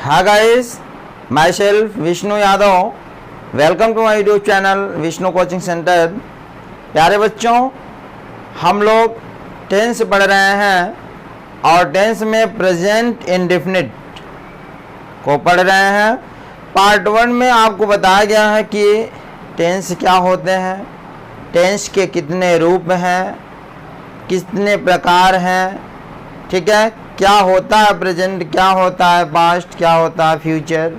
Hi guys, myself Vishnu Yadav. Welcome to my YouTube channel Vishnu coaching centre. प्यारे बच्चों, हम लोग टेंस पढ़ रहे हैं और टेंस में प्रेजेंट इंडेफिनिट को पढ़ रहे हैं। पार्ट 1 में आपको बताया गया है कि टेंस क्या होते हैं, टेंस के कितने रूप हैं, कितने प्रकार हैं, ठीक है, क्या होता है प्रेजेंट, क्या होता है पास्ट, क्या होता है फ्यूचर,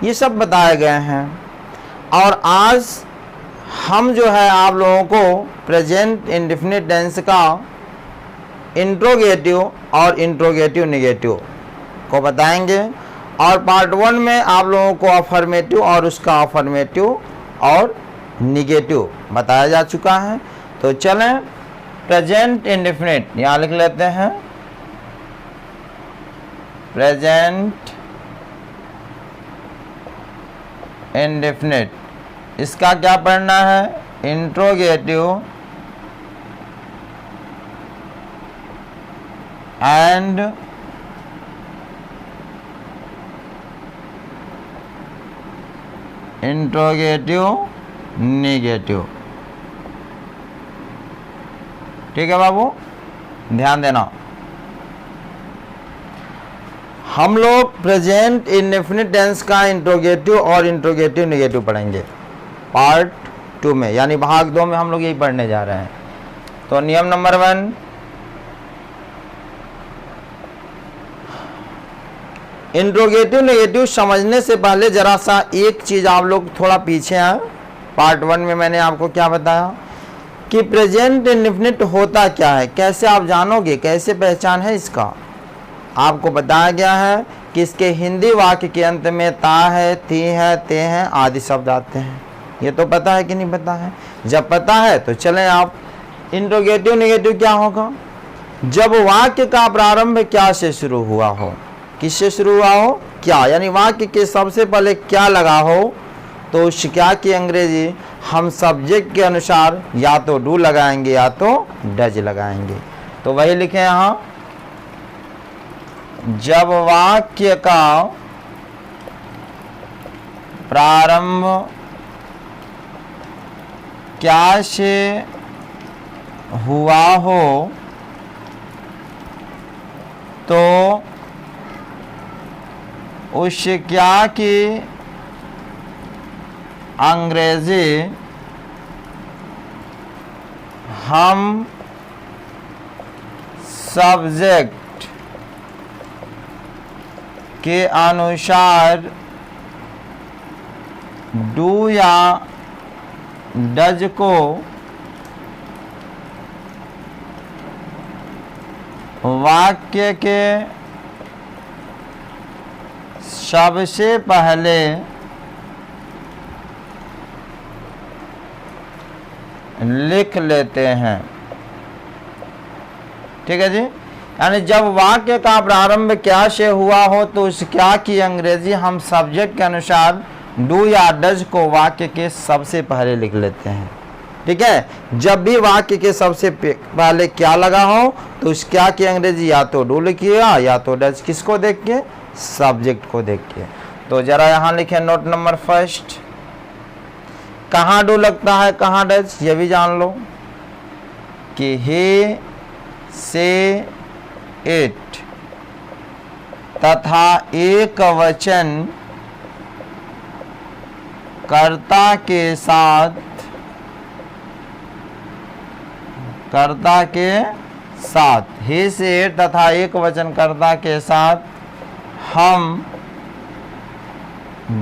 ये सब बताए गए हैं। और आज हम जो है आप लोगों को प्रेजेंट इंडेफिनिट टेंस का इंट्रोगेटिव और इंट्रोगेटिव नेगेटिव को बताएंगे। और पार्ट 1 में आप लोगों को अफर्मेटिव और उसका अफर्मेटिव और नेगेटिव बताया जा चुका है। तो चलें प्रेजेंट इंडेफिनिट यहाँ लिख लेते हैं। प्रेजेंट इंडेफिनिट, इसका क्या पढ़ना है, इंट्रोगेटिव एंड इंट्रोगेटिव नेगेटिव। ठीक है बाबू, ध्यान देना। हम लोग प्रेजेंट इंडेफिनिट टेंस का इंट्रोगेटिव और इंट्रोगेटिव नेगेटिव पढ़ेंगे पार्ट 2 में, यानी भाग 2 में हम लोग यही पढ़ने जा रहे हैं। तो नियम नंबर 1, इंट्रोगेटिव नेगेटिव समझने से पहले जरा सा एक चीज आप लोग थोड़ा पीछे आए। पार्ट 1 में मैंने आपको क्या बताया कि प्रेजेंट इंडेफिनिट होता क्या है, कैसे आप जानोगे, कैसे पहचान है इसका। आपको बताया गया है कि इसके हिंदी वाक्य के अंत में ता है, थी है, ते हैं आदि शब्द आते हैं। ये तो पता है कि नहीं पता है? जब पता है तो चलें आप। इंट्रोगेटिव नेगेटिव क्या होगा, जब वाक्य का प्रारंभ क्या से शुरू हुआ हो, किससे शुरू हुआ हो, क्या, यानी वाक्य के सबसे पहले क्या लगा हो, तो उस क्या की अंग्रेजी हम सब्जेक्ट के अनुसार या तो डू लगाएंगे या तो डज लगाएंगे। तो वही लिखे यहाँ, जब वाक्य का प्रारंभ क्या से हुआ हो तो उस क्या की अंग्रेजी हम सब्जेक्ट के अनुसार डू या डज को वाक्य के सबसे पहले लिख लेते हैं। ठीक है जी, यानी जब वाक्य का प्रारंभ क्या से हुआ हो तो उस क्या की अंग्रेजी हम सब्जेक्ट के अनुसार डू या डज को वाक्य के सबसे पहले लिख लेते हैं। ठीक है, जब भी वाक्य के सबसे पहले क्या लगा हो तो उस क्या की अंग्रेजी या तो डू लिखिएगा या तो डज, किसको देख के, सब्जेक्ट को देख के। तो जरा यहाँ लिखे नोट नंबर 1, कहाँ डू लगता है कहाँ डज, ये भी जान लो कि ही से इट तथा एक वचन कर्ता के साथ ही से इट तथा एक वचन कर्ता के साथ हम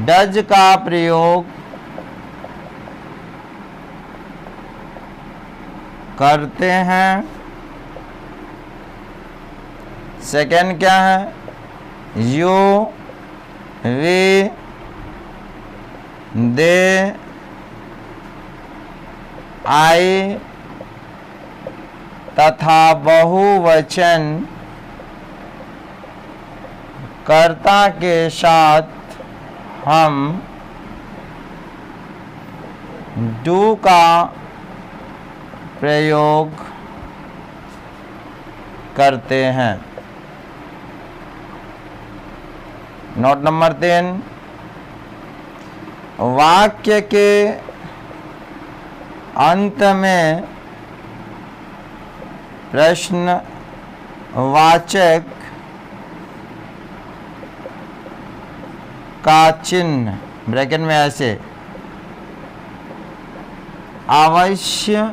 डज का प्रयोग करते हैं। सेकंड क्या है, यू, वी, दे, आई तथा बहुवचन कर्ता के साथ हम डू का प्रयोग करते हैं। नोट नंबर 3, वाक्य के अंत में प्रश्नवाचक का चिन्ह ब्रैकेट में ऐसे अवश्य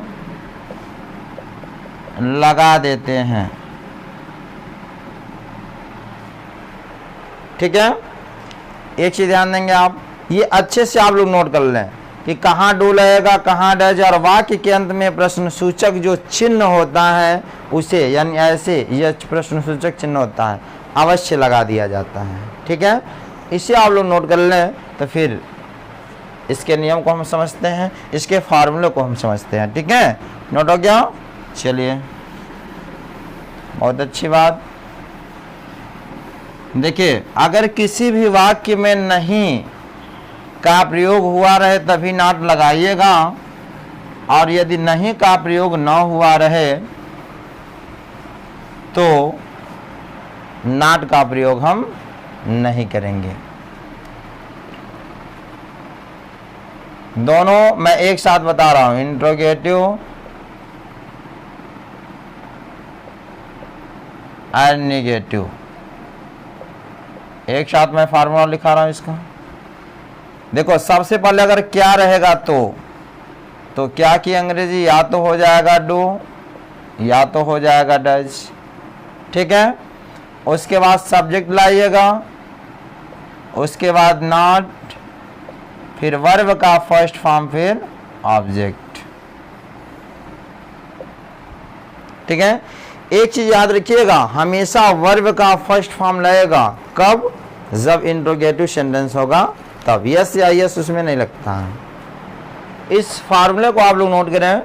लगा देते हैं। ठीक है, एक चीज ध्यान देंगे आप, ये अच्छे से आप लोग नोट कर लें कि कहाँ डू लगेगा, कहाँ डज, और वाक्य के अंत में प्रश्न सूचक जो चिन्ह होता है उसे, यानी ऐसे यह प्रश्न सूचक चिन्ह होता है, अवश्य लगा दिया जाता है। ठीक है, इसे आप लोग नोट कर लें तो फिर इसके नियम को हम समझते हैं, इसके फार्मूले को हम समझते हैं। ठीक है, नोट हो गया। चलिए, बहुत अच्छी बात। देखिए, अगर किसी भी वाक्य में नहीं का प्रयोग हुआ रहे तभी नॉट लगाइएगा, और यदि नहीं का प्रयोग न हुआ रहे तो नॉट का प्रयोग हम नहीं करेंगे। दोनों मैं एक साथ बता रहा हूं, इंट्रोगेटिव एंड नेगेटिव, एक साथ मैं फार्मूला लिखा रहा हूं इसका। देखो, सबसे पहले अगर क्या रहेगा तो क्या की अंग्रेजी या तो हो जाएगा डू या तो हो जाएगा डज। ठीक है, उसके बाद सब्जेक्ट लाइएगा, उसके बाद नॉट, फिर वर्ब का फर्स्ट फॉर्म, फिर ऑब्जेक्ट। ठीक है, एक चीज याद रखिएगा, हमेशा वर्ब का फर्स्ट फॉर्म लगेगा। कब? जब इंट्रोगेटिव सेंटेंस होगा तब। यस या यस उसमें नहीं लगता है। इस फार्मूले को आप लोग नोट करें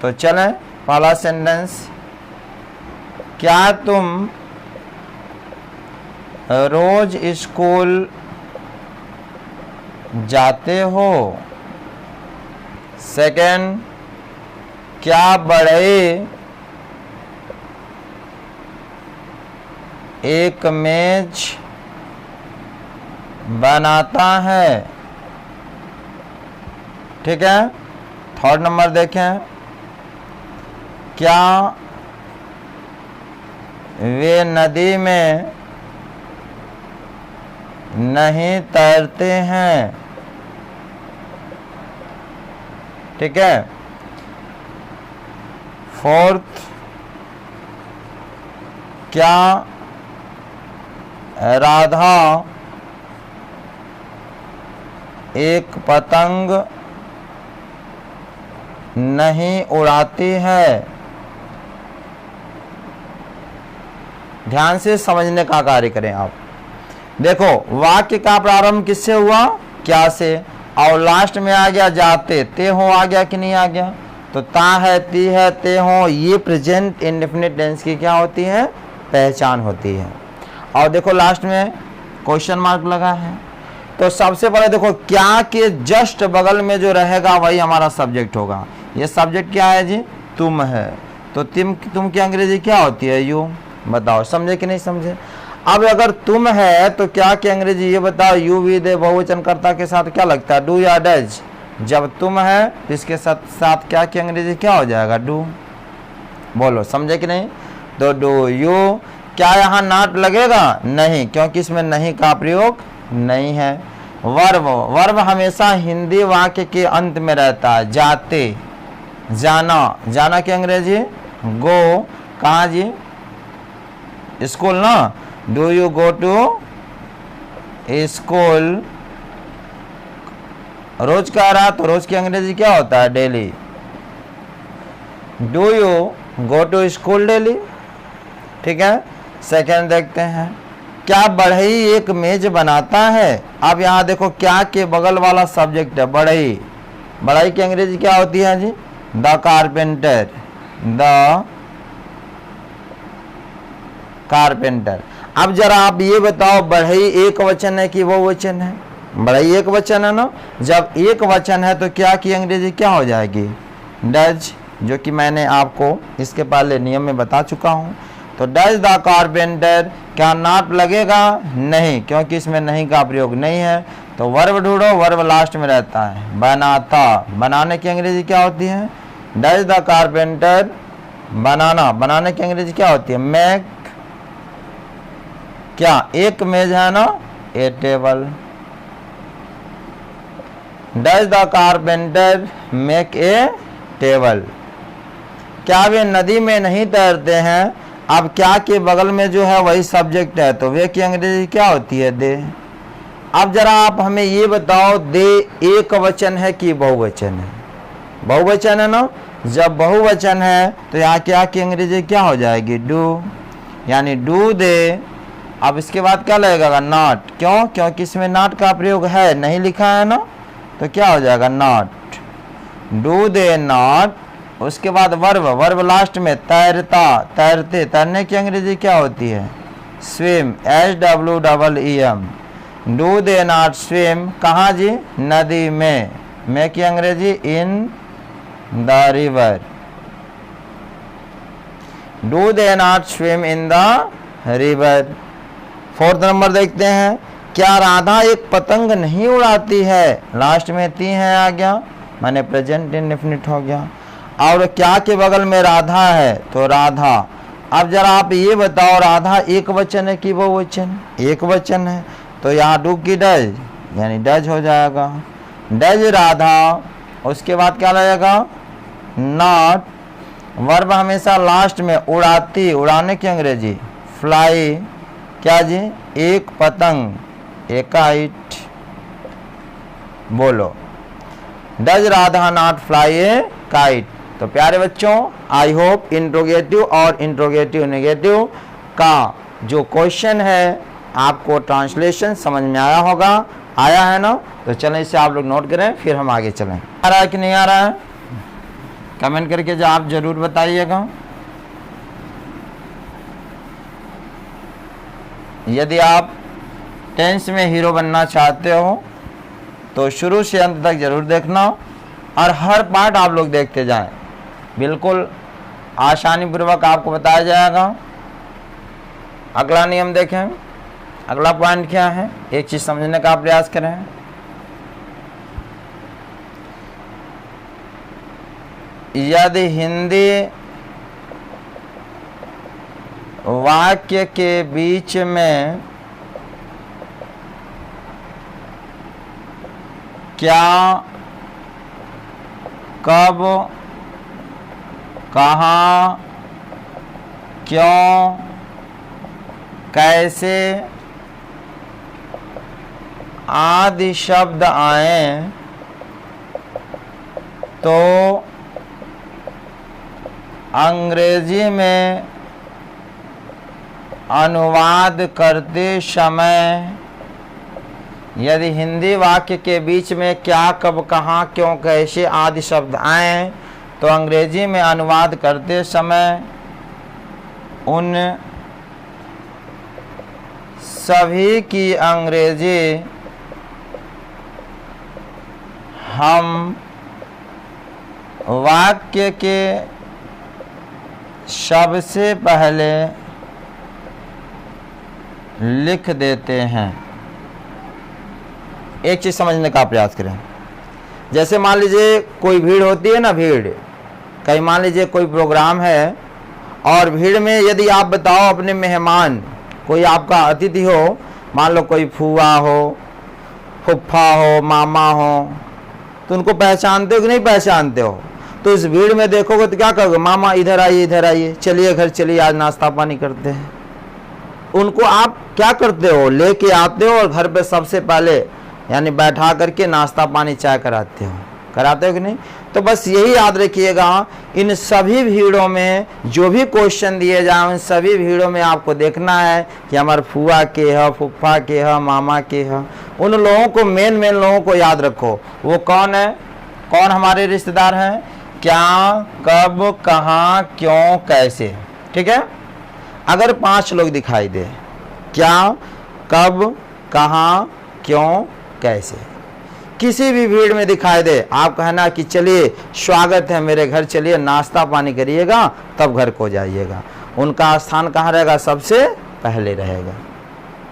तो चलें। पहला सेंटेंस, क्या तुम रोज स्कूल जाते हो? सेकंड, क्या बढ़ई एक मेज बनाता है? ठीक है, थर्ड नंबर देखें, क्या वे नदी में नहीं तैरते हैं? ठीक है, फोर्थ, क्या राधा एक पतंग नहीं उड़ाती है? ध्यान से समझने का कार्य करें आप। देखो, वाक्य का प्रारंभ किससे हुआ? क्या से, और लास्ट में आ गया जाते, ते हो आ गया कि नहीं आ गया? तो ता है, ती है, ते हो, ये प्रेजेंट इंडेफिनिट टेंस की क्या होती है? पहचान होती है। और देखो लास्ट में क्वेश्चन मार्क लगा है। तो सबसे पहले देखो, क्या के जस्ट बगल में जो रहेगा वही हमारा सब्जेक्ट होगा। ये सब्जेक्ट क्या है जी? तुम है। तो तुम की अंग्रेजी क्या होती है? यू। बताओ, समझे कि नहीं समझे? अब अगर तुम है तो क्या की अंग्रेजी ये बताओ, यू वी दे बहुवचनकर्ता के साथ क्या लगता है? डू या डज? जब तुम है तो इसके साथ क्या की अंग्रेजी क्या हो जाएगा? डू। बोलो, समझे कि नहीं? तो डू यू। क्या यहाँ नॉट लगेगा? नहीं, क्योंकि इसमें नहीं का प्रयोग नहीं है। वर्ब हमेशा हिंदी वाक्य के अंत में रहता है। जाते, जाना की अंग्रेजी गो। कहाँ जी? स्कूल ना। Do you go to school? रोज कह रहा तो रोज की अंग्रेजी क्या होता है? Daily. Do you go to school daily? ठीक है, सेकेंड देखते हैं, क्या बढ़ई एक मेज बनाता है? अब यहाँ देखो, क्या के बगल वाला सब्जेक्ट है बढ़ई। बढ़ई की अंग्रेजी क्या होती है जी? The carpenter. The carpenter. अब जरा आप ये बताओ, बढ़ई एक वचन है कि बहुवचन है? बढ़ई एक वचन है ना। जब एक वचन है तो क्या की अंग्रेजी क्या हो जाएगी? डज, जो कि मैंने आपको इसके पहले नियम में बता चुका हूँ। तो डज द कारपेंटर, क्या नॉट लगेगा? नहीं, क्योंकि इसमें नहीं का प्रयोग नहीं है। तो वर्ब ढूंढो, वर्ब लास्ट में रहता है। बनाता, बनाने की अंग्रेजी क्या होती है? डज द कारपेंटर, बनाना, बनाने की अंग्रेजी क्या होती है? मेक, क्या एक मेज है ना, a table. Does the carpenter make a table, क्या वे नदी में नहीं तैरते हैं? अब क्या के बगल में जो है वही सब्जेक्ट है, तो वे की अंग्रेजी क्या होती है? दे। अब जरा आप हमें ये बताओ, दे एक वचन है कि बहुवचन है? बहुवचन है ना। जब बहुवचन है तो यहाँ क्या की अंग्रेजी क्या हो जाएगी? डू, यानी डू दे। अब इसके बाद क्या लगेगा? नॉट, क्यों? क्योंकि इसमें नॉट का प्रयोग है, नहीं लिखा है ना, तो क्या हो जाएगा? नॉट। Do they not. उसके बाद वर्ब, वर्ब लास्ट में, तैरता, तैरते, तैरने की अंग्रेजी क्या होती है? Swim, SWEEM। Do they not swim, कहाँ जी? नदी में। में की अंग्रेजी in the river. Do they not swim in the river. 4th number देखते हैं, क्या राधा एक पतंग नहीं उड़ाती है? लास्ट में ती है आ गया, माने प्रेजेंट इंडेफिनिट हो गया। और क्या के बगल में राधा है? तो राधा। अब जरा आप ये बताओ, राधा एक वचन है कि बहुवचन? एक वचन है, तो यहाँ डू की डज, यानी डज हो जाएगा। डज राधा। उसके बाद क्या लगेगा? नॉट। वर्ब हमेशा लास्ट में, उड़ाती, उड़ाने की अंग्रेजी फ्लाई, क्या जी? एक पतंग, ए काइट। बोलो, does Radha not fly A kite. तो प्यारे बच्चों, आई होप इंट्रोगेटिव और इंट्रोगेटिव नेगेटिव का जो क्वेश्चन है आपको ट्रांसलेशन समझ में आया होगा। आया है ना? तो चलें इसे आप लोग नोट करें, फिर हम आगे चलें। आ रहा है कि नहीं आ रहा है? कमेंट करके जो आप जरूर बताइएगा। यदि आप टेंस में हीरो बनना चाहते हो तो शुरू से अंत तक जरूर देखना, और हर पार्ट आप लोग देखते जाएं, बिल्कुल आसानी पूर्वक आपको बताया जाएगा। अगला नियम देखें, अगला पॉइंट क्या है? एक चीज समझने का प्रयास करें। यदि हिंदी वाक्य के बीच में क्या, कब, कहाँ, क्यों, कैसे आदि शब्द आए तो अंग्रेजी में अनुवाद करते समय, यदि हिंदी वाक्य के बीच में क्या, कब, कहाँ, क्यों, कैसे आदि शब्द आए तो अंग्रेजी में अनुवाद करते समय उन सभी की अंग्रेजी हम वाक्य के सबसे पहले लिख देते हैं। एक चीज समझने का प्रयास करें। जैसे मान लीजिए कोई भीड़ होती है ना, भीड़, कहीं मान लीजिए कोई प्रोग्राम है और भीड़ में यदि आप बताओ अपने मेहमान, कोई आपका अतिथि हो, मान लो कोई फूआ हो, फुफ्फा हो, मामा हो, तो उनको पहचानते हो कि नहीं पहचानते हो? तो इस भीड़ में देखोगे तो क्या कहोगे? मामा इधर आइए, इधर आइए, चलिए घर चलिए, आज नाश्ता पानी करते हैं। उनको आप क्या करते हो? लेके आते हो और घर पे सबसे पहले यानी बैठा करके नाश्ता पानी चाय कराते हो, कराते हो कि नहीं? तो बस यही याद रखिएगा, इन सभी भीड़ों में जो भी क्वेश्चन दिए जाए उन सभी भीड़ों में आपको देखना है कि हमारे फुआ के है, फुफ्फा के है, मामा के है। उन लोगों को, मेन लोगों को याद रखो। वो कौन है? कौन हमारे रिश्तेदार हैं? क्या, कब, कहाँ, क्यों, कैसे। ठीक है? अगर 5 लोग दिखाई दे, क्या, कब, कहाँ, क्यों, कैसे, किसी भी भीड़ में दिखाई दे, आप कहना कि चलिए स्वागत है मेरे घर, चलिए नाश्ता पानी करिएगा तब घर को जाइएगा। उनका स्थान कहाँ रहेगा, सबसे पहले रहेगा,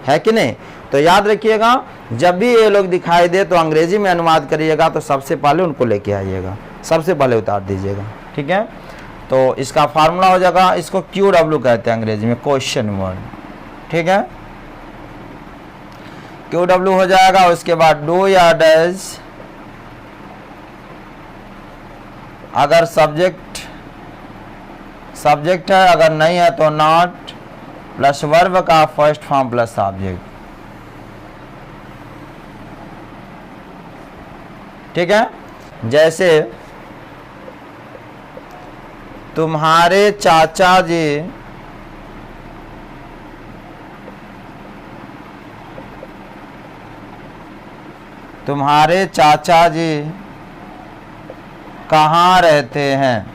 है कि नहीं। तो याद रखिएगा, जब भी ये लोग दिखाई दे तो अंग्रेजी में अनुवाद करिएगा तो सबसे पहले उनको लेके आइएगा, सबसे पहले उतार दीजिएगा, ठीक है। तो इसका फार्मूला हो जाएगा, इसको QW कहते हैं अंग्रेजी में, क्वेश्चन वर्ड, ठीक है। QW हो जाएगा, उसके बाद डू या डज, अगर सब्जेक्ट है, अगर नहीं है तो नॉट, प्लस वर्ब का फर्स्ट फॉर्म प्लस ऑब्जेक्ट, ठीक है। जैसे तुम्हारे चाचा जी कहाँ रहते हैं।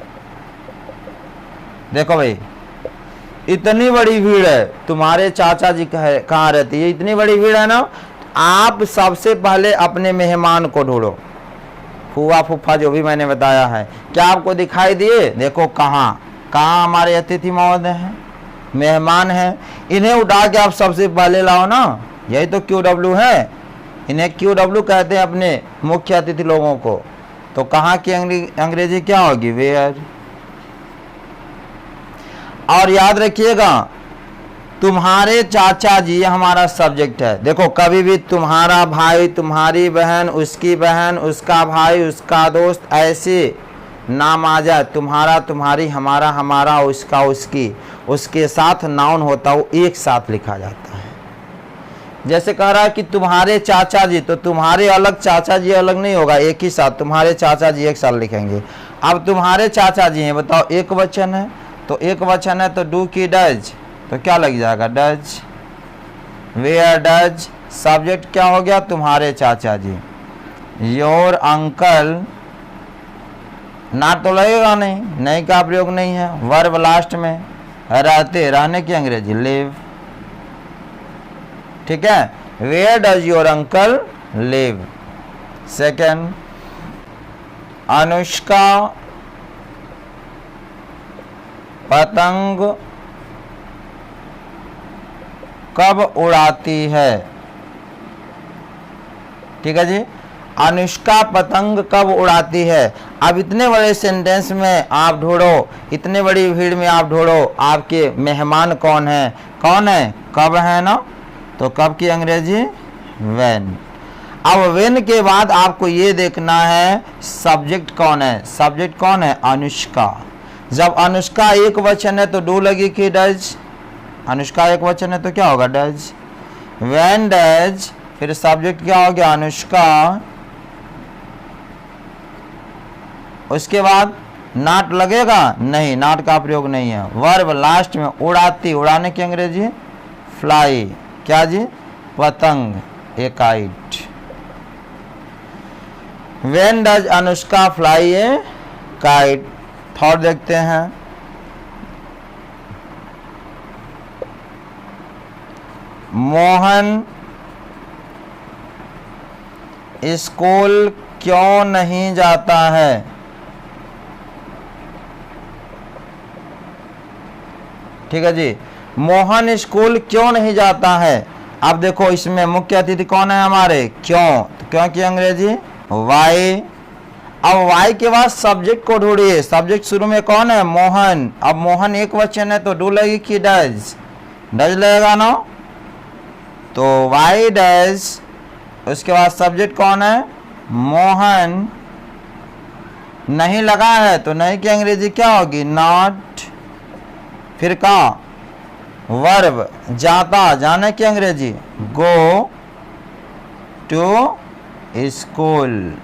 देखो भाई, इतनी बड़ी भीड़ है, तुम्हारे चाचा जी कहाँ रहती है, इतनी बड़ी भीड़ है ना, आप सबसे पहले अपने मेहमान को ढूंढो, फूफा फूफा जो भी मैंने बताया है, क्या आपको दिखाई दिए, देखो कहाँ हमारे अतिथि महोदय हैं, मेहमान हैं, इन्हें उठा के आप सबसे पहले लाओ ना, यही तो QW है, इन्हें QW कहते हैं अपने मुख्य अतिथि लोगों को। तो कहाँ की अंग्रेजी क्या होगी, वेयर। और याद रखिएगा, तुम्हारे चाचा जी हमारा सब्जेक्ट है। देखो कभी भी तुम्हारा भाई, तुम्हारी बहन, उसकी बहन, उसका भाई, उसका दोस्त, ऐसे नाम आ जाए, तुम्हारा, तुम्हारी, हमारा, हमारा, उसका, उसकी, उसके साथ नाउन होता हो, एक साथ लिखा जाता है। जैसे कह रहा है कि तुम्हारे चाचा जी, तो तुम्हारे अलग, चाचा जी अलग नहीं होगा, एक ही साथ, तुम्हारे चाचा जी एक साथ लिखेंगे। अब तुम्हारे चाचा जी हैं, बताओ, एक वचन है, तो एक वचन है तो डू की डज, तो क्या लग जाएगा, डज। वेयर डज, सब्जेक्ट क्या हो गया, तुम्हारे चाचा जी। योर अंकल, ना तो लगेगा नहीं का प्रयोग नहीं है, वर्ब लास्ट में, रहते, रहने की अंग्रेजी लिव, ठीक है। Where does your uncle live. Second, Anushka पतंग कब उड़ाती है, ठीक है जी, अनुष्का पतंग कब उड़ाती है। अब इतने बड़े सेंटेंस में आप ढूंढो, इतने बड़ी भीड़ में आप ढूंढो, आपके मेहमान कौन है, कब है ना, तो कब की अंग्रेजी, व्हेन। अब व्हेन के बाद आपको ये देखना है सब्जेक्ट कौन है, सब्जेक्ट कौन है, अनुष्का। जब अनुष्का एक वचन है तो डू लगी कि डज, अनुष्का एक वचन है तो क्या होगा, डज। व्हेन डज, फिर सब्जेक्ट क्या हो गया, अनुष्का, उसके बाद नॉट लगेगा, नहीं, नॉट का प्रयोग नहीं है, वर्ब लास्ट में, उड़ाती, उड़ाने की अंग्रेजी फ्लाई, क्या जी, पतंग, ए kite. When does Anushka fly A kite. Thought देखते हैं, मोहन स्कूल क्यों नहीं जाता है, ठीक है जी, मोहन स्कूल क्यों नहीं जाता है। अब देखो इसमें मुख्य अतिथि कौन है हमारे, क्यों, तो क्यों की अंग्रेजी वाई। अब वाई के बाद सब्जेक्ट को ढूंढिए, सब्जेक्ट शुरू में कौन है, मोहन। अब मोहन एक वचन है तो डू लगेगी कि डज, डज लगेगा ना, तो वाई डज, उसके बाद सब्जेक्ट कौन है, मोहन, नहीं लगा है तो नहीं की अंग्रेजी क्या होगी, नॉट। फिर का वर्ब, जाता, जाने की अंग्रेजी go to school.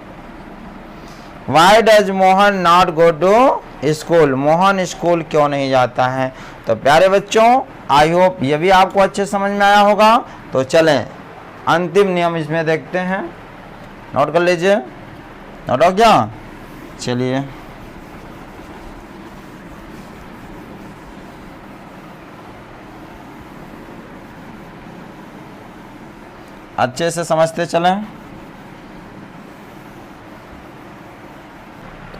Why does Mohan not go to school, Mohan school क्यों नहीं जाता है। तो प्यारे बच्चों, आई होप ये भी आपको अच्छे समझ में आया होगा। तो चलें अंतिम नियम इसमें देखते हैं, नोट कर लीजिए, नोट हो गया, चलिए अच्छे से समझते चलें।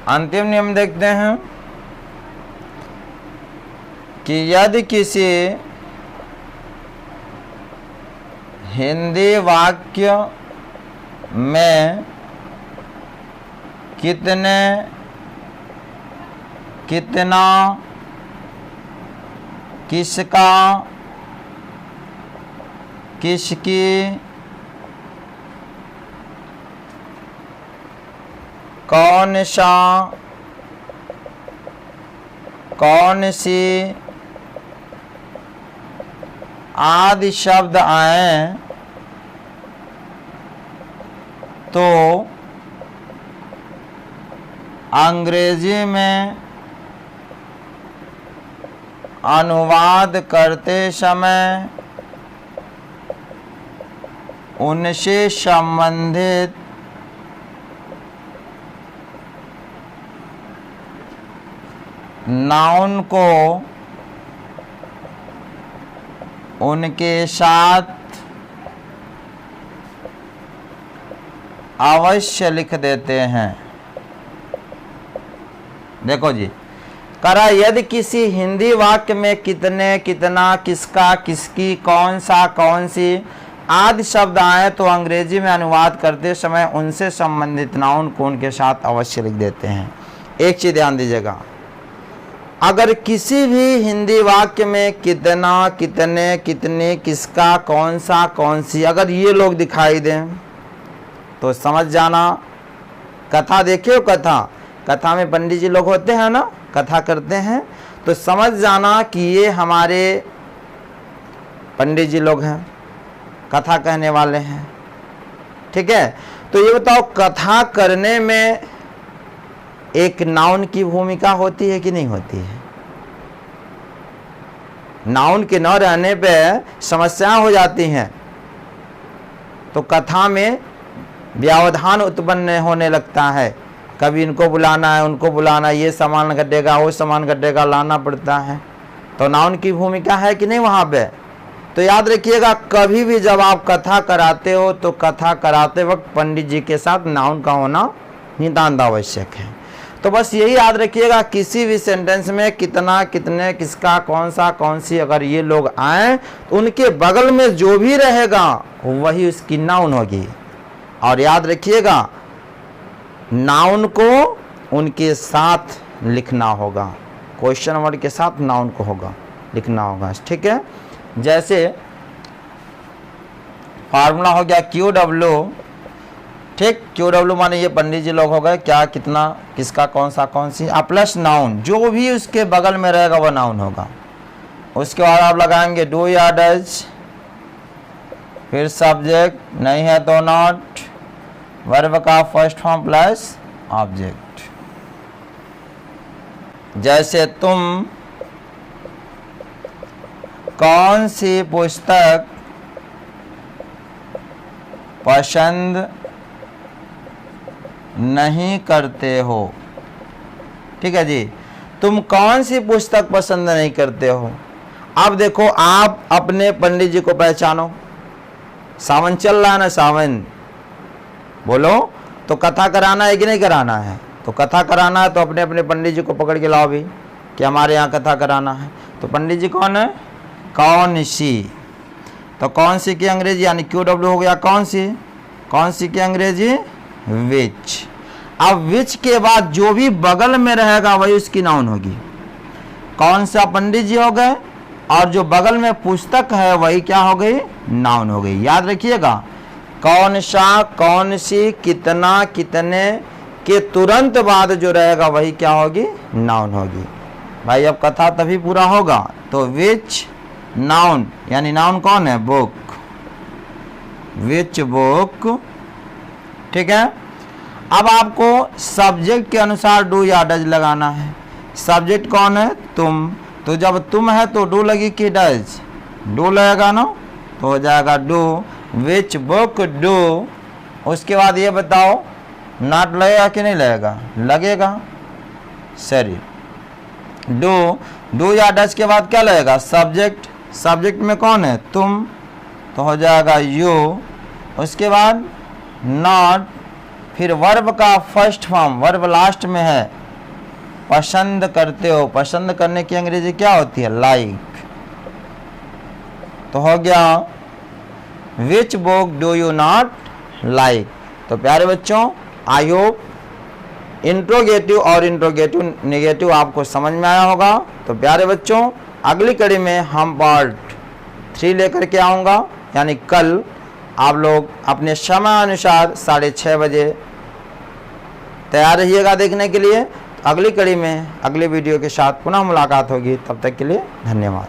अंतिम नियम देखते हैं, कि यदि किसी हिंदी वाक्य में कितने, कितना, किसका, किसकी, कौन सा, कौन सी आदि शब्द आए तो अंग्रेजी में अनुवाद करते समय उनसे संबंधित नाउन को उनके साथ अवश्य लिख देते हैं। देखो जी, करा यदि किसी हिंदी वाक्य में कितने, कितना, किसका, किसकी, कौन सा, कौन सी आदि शब्द आए तो अंग्रेजी में अनुवाद करते समय उनसे संबंधित नाउन को उनके साथ अवश्य लिख देते हैं। एक चीज ध्यान दीजिएगा, अगर किसी भी हिंदी वाक्य में कितना, कितने, कितने, किसका, कौन सा, कौन सी अगर ये लोग दिखाई दें तो समझ जाना कथा। देखिए कथा में पंडित जी लोग होते हैं ना, कथा करते हैं, तो समझ जाना कि ये हमारे पंडित जी लोग हैं, कथा कहने वाले हैं। ठीक है, तो ये बताओ कथा करने में एक नाउन की भूमिका होती है कि नहीं होती है? नाउन के न रहने पे समस्याएं हो जाती हैं, तो कथा में व्यवधान उत्पन्न होने लगता है। कभी इनको बुलाना है, उनको बुलाना है, ये सामान घटेगा, वो सामान घटेगा, लाना पड़ता है। तो नाउन की भूमिका है कि नहीं वहाँ पे? तो याद रखिएगा, कभी भी जब आप कथा कराते हो तो कथा कराते वक्त पंडित जी के साथ नाउन का होना नितांत आवश्यक है। तो बस यही याद रखिएगा, किसी भी सेंटेंस में कितना, कितने, किसका, कौन सा, कौन सी अगर ये लोग आए तो उनके बगल में जो भी रहेगा वही उसकी नाउन होगी। और याद रखिएगा, नाउन को उनके साथ लिखना होगा, क्वेश्चन वर्ड के साथ नाउन को होगा लिखना होगा। ठीक है, जैसे फार्मूला हो गया QW। ठीक, QW माने ये पंडित जी लोग हो गए, क्या, कितना, किसका, कौन सा, कौन सी, प्लस नाउन, जो भी उसके बगल में रहेगा वो नाउन होगा। उसके बाद आप लगाएंगे डू या डज, फिर सब्जेक्ट नहीं है तो नॉट, वर्ब का फर्स्ट फॉर्म प्लस ऑब्जेक्ट। जैसे तुम कौन सी पुस्तक पसंद नहीं करते हो। ठीक है जी, तुम कौन सी पुस्तक पसंद नहीं करते हो। अब देखो, आप अपने पंडित जी को पहचानो। सावन चल रहा है ना, सावन बोलो, तो कथा कराना है कि नहीं कराना है? तो कथा कराना है तो अपने अपने पंडित जी को पकड़ के लाओ भी कि हमारे यहाँ कथा कराना है। तो पंडित जी कौन है? कौन सी। तो कौन सी की अंग्रेजी यानी QW हो गया कौन सी, कौन सी की अंग्रेजी विच। अब विच के बाद जो भी बगल में रहेगा वही उसकी नाउन होगी। कौन सा पंडित जी हो गए और जो बगल में पुस्तक है वही क्या हो गई, नाउन हो गई। याद रखिएगा, कौन सा, कौन सी, कितना, कितने के तुरंत बाद जो रहेगा वही क्या होगी, नाउन होगी। भाई अब कथा तभी पूरा होगा। तो विच नाउन, यानी नाउन कौन है, बुक, विच बुक। ठीक है, अब आपको सब्जेक्ट के अनुसार डू या डज लगाना है। सब्जेक्ट कौन है, तुम, तो जब तुम है तो डू लगी कि डज, डू लगेगा ना, तो हो जाएगा डू, विच बुक डू। उसके बाद ये बताओ नॉट लगेगा कि नहीं लगेगा, लगेगा, सॉरी डू या डज के बाद क्या लगेगा, सब्जेक्ट, सब्जेक्ट में कौन है, तुम, तो हो जाएगा यू। उसके बाद नॉट, फिर वर्ब का फर्स्ट फॉर्म, वर्ब लास्ट में है पसंद करते हो। पसंद करने की अंग्रेजी क्या होती है? लाइक। तो हो गया which book do you not like. तो प्यारे बच्चों, आई होप इंट्रोगेटिव और इंट्रोगेटिव नेगेटिव आपको समझ में आया होगा। तो प्यारे बच्चों, अगली कड़ी में हम पार्ट 3 लेकर के आऊँगा, यानी कल आप लोग अपने समय अनुसार 6:30 बजे तैयार रहिएगा देखने के लिए। अगली कड़ी में अगले वीडियो के साथ पुनः मुलाकात होगी। तब तक के लिए धन्यवाद।